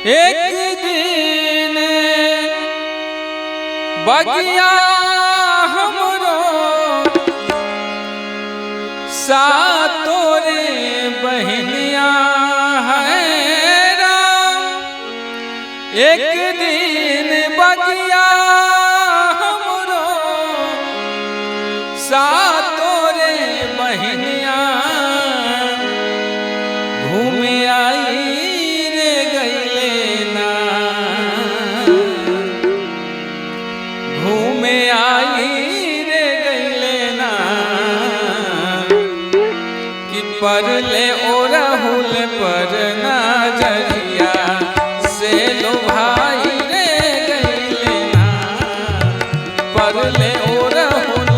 एक दिन बगिया हमरो सातोरे बहनिया है राम। एक दिन बगिया हमरो सातोरे बहनिया घूमे आई रे गईले ना, घूमे आई रे गईले ना कि परले ओ राहुल पर नजरिया से लो भाई रे गईले ना। परले ओ राहुल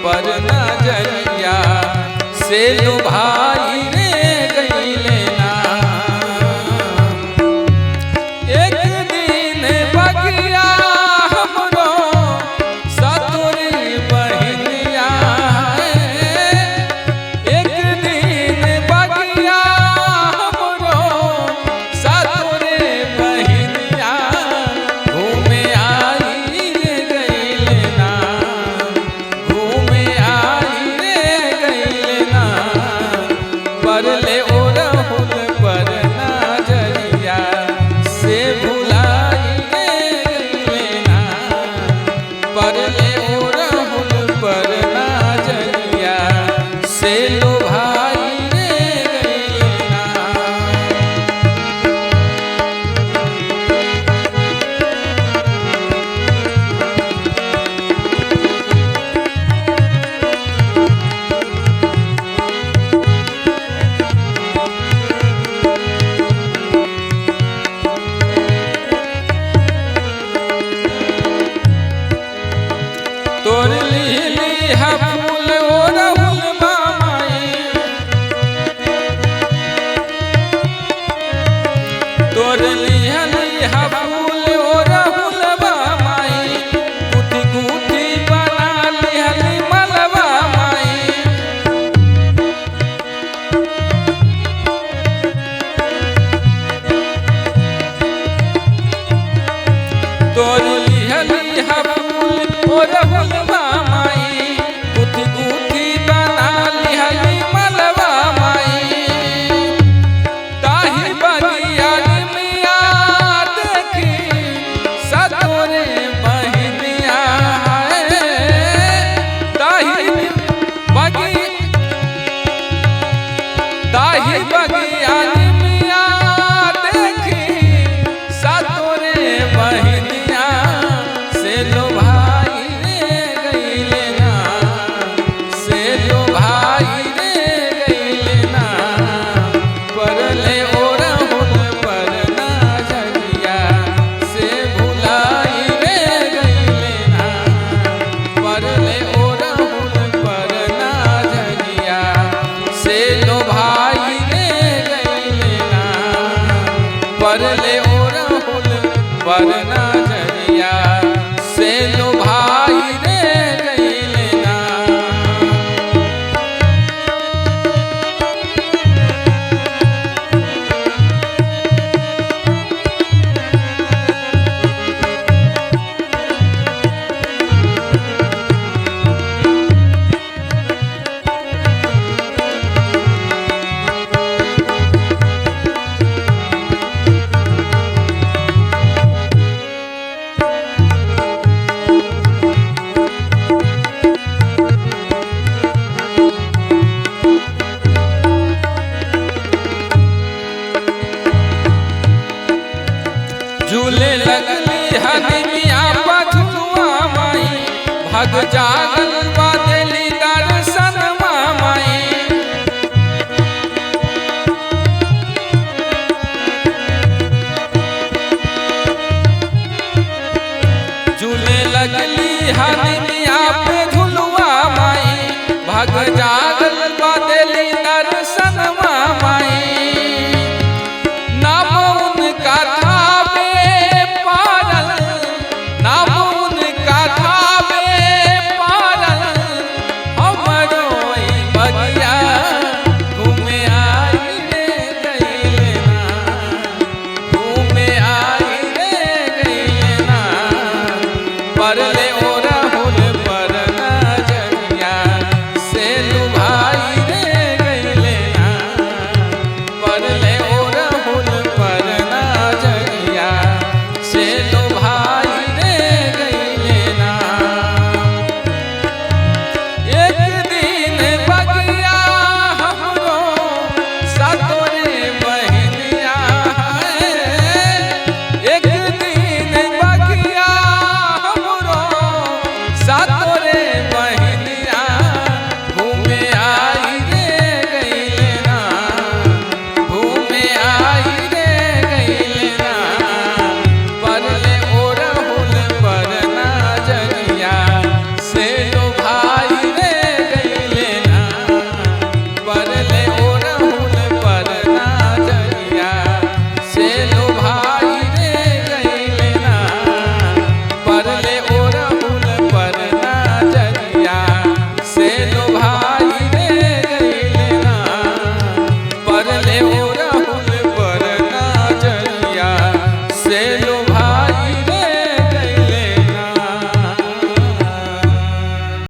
पर नजरिया से लो भाई रे गईले ना। एक दिन बगिया हमरो सातोरी बहनिया है। एक दिन बगिया हमरो सातोरे बहनिया घूमे आई रे गईले ना, घूमे आई रे गईले ना। परले ओ राहुल पर नजरिया से भुलाई रे गईले ना। परले ओ राहुल पर नजरिया से लो भाई रे गईले ना। तोर लिहली हा फूल ओ राहुल माई, तोर लिहली हा फूल ओ राहुल माई। गुथी गुथी बना लिहली मलबा माई। तोर लिहली हा फूल ओ राहुल माई। गुथी गुथी बना लिहली मलबा माई। ताही बगिया मिया देखी सातोरे बहनिया है। ताही बगिया मिया देखी सातोरे बहनिया से लो भाई रे गईले ना, से लो भाई रे गईले ना। परले ओ राहुल पर नजरिया से भुलाई रे गईले ना। परले ओ राहुल पर नजरिया से लो भाई रे गईले ना। परले ओ राहुल पर नजरिया से लो भाई रे गईले ना। झूले लगली हनिमिया पछुआ माई। भग जागल